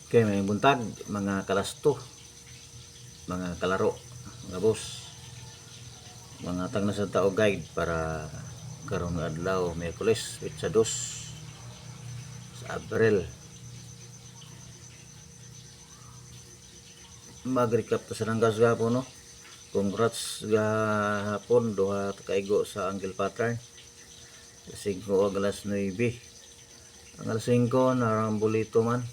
Kay may buntag, mga kalasto, mga kalaro, mga boss, mga tang nasa tao guide para karon nga adlaw Miyerkules, Witsa 2 sa Abril. Mag-recap ta sa nanggas gapon no. Congrats gahapon duha kaigo sa angle pattern. 5 o alas 9. Ang alas 5 narambulito man.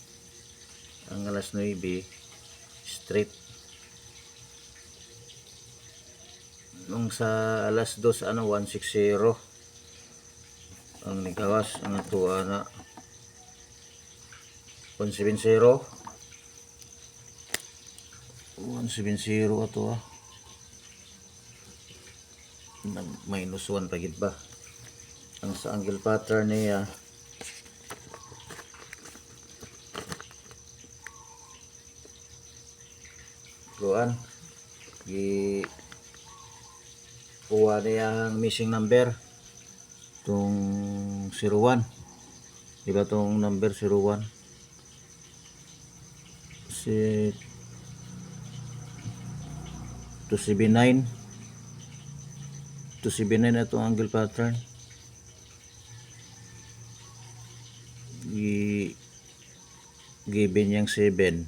Ang alas 9 straight. Nung sa alas 2 160 ang nikawas ang atuwa na 170 ato minus 1 pagid ba ang sa angle pattern niya kuan kuha niya ang missing number tong 01, diba tong number 01 si 279 na itong angle pattern. Given yang 7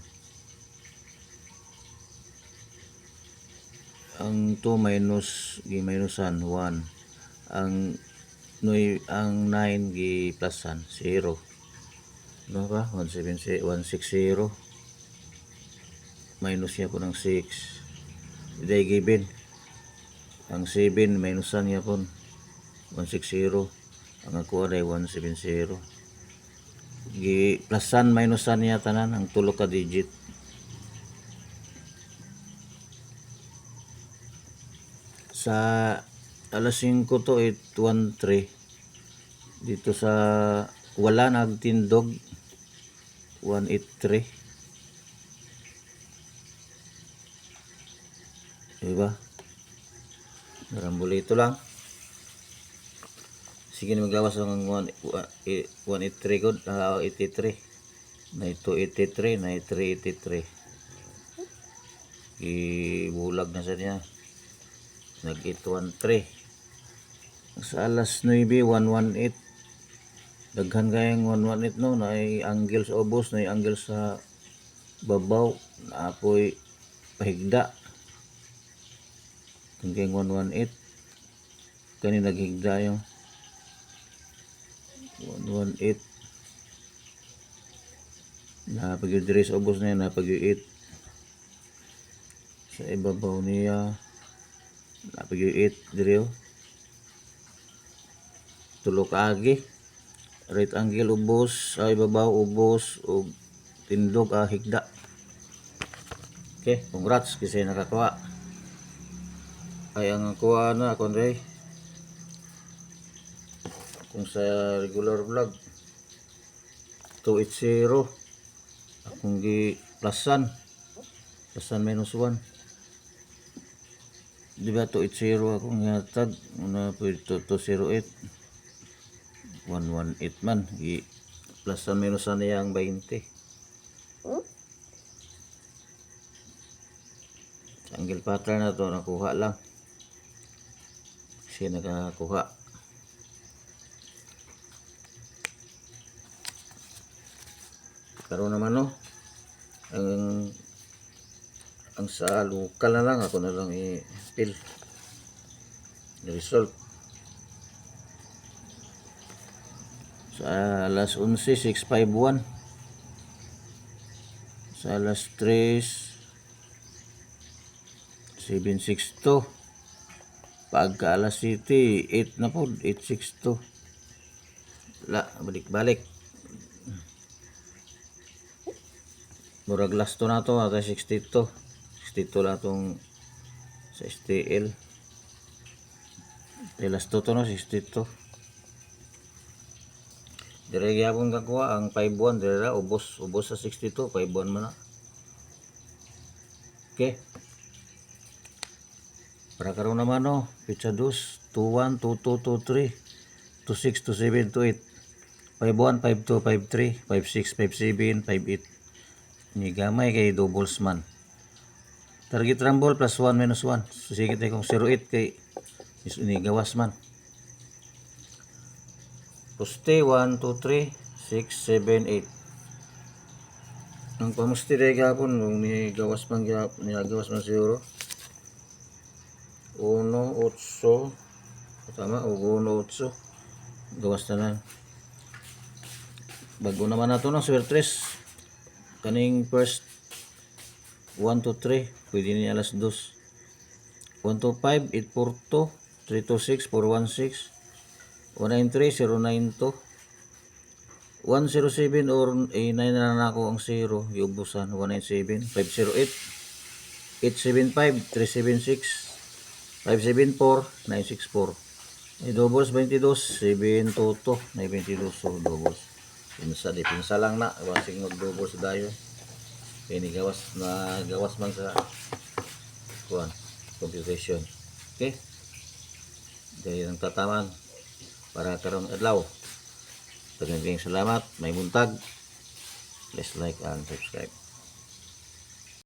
ang 2 minusan 1 ang 9 gi plusan 0 no ba 160 minus niya po ng 6 day given ang 7 minusan niya po 160 ang ako ay 170 gi plusan minusan niya tanan ang tulo ka digit. Sa alas 5 to 813 dito sa wala nagtindog 183, diba? Narambulito lang. Sige na maglawas ng 183 good, 83 na ito 83 na 383 ibulag na sa niya nag 813. Sa alas 9 118 daghan kayang 118 no na ay angle sa ubos na ay angle sa babaw na apoy pahigda kung 118 kani naghigda yung 118 na pag diri sa ubos na yun na pag 8 sa ibabaw niya na pag 8 diri tulo kaagi right angle ubos ay ibabaw ubos ug tindog higda. Okay, congrats kasi nakakuha ay ang kuha na kundi kung sa regular vlog 280 akong gi plusan minus 1 diba 280 akong yatag una po 208 118 man gi plusan minusan niya ang 20 angle pattern na to nakuha lang siya nakakuha. Karon naman no ang sa local na lang ako na lang i-fill i-resolve sa alas 11 651 sa alas 3 762 pagka alas 7 8 na po 862 balik murag last to na to ata 62 lang tong sa STL last to no 62 dire gyapon kakuha ang 5-1 dire ubos sa 62 5-1 man na. Okay, para karon naman no pizza 2 21 22 23 26 27 28 51 52 53 56 57 58 Ni gamay kay doubles man. Target rumble plus 1 minus 1. So sige tayo kung 08 kay ni gawas man. Poste 1, 2, 3, 6, 7, 8. Ang pamusti tayo gapon nung ni gawas man siguro. 1, 8. Tama o 1, 8. Gawas na lang. Bago naman nato no Sir 3. Kaning first 1 to 3 pwede ni alas 2. 1 to 5 842 3 to 6 416 193 092 107 or 9 na lang ako ang 0 yubusan 197 508 875 376 574 964 doubles 22 722 may 22 so doubles pinsa lang na wasing mag doubles dayo kaya ni gawas man sa kuan computation. Okay, dahil ang tataman para karon adlaw. Daghang salamat, may buntag. Please like and subscribe.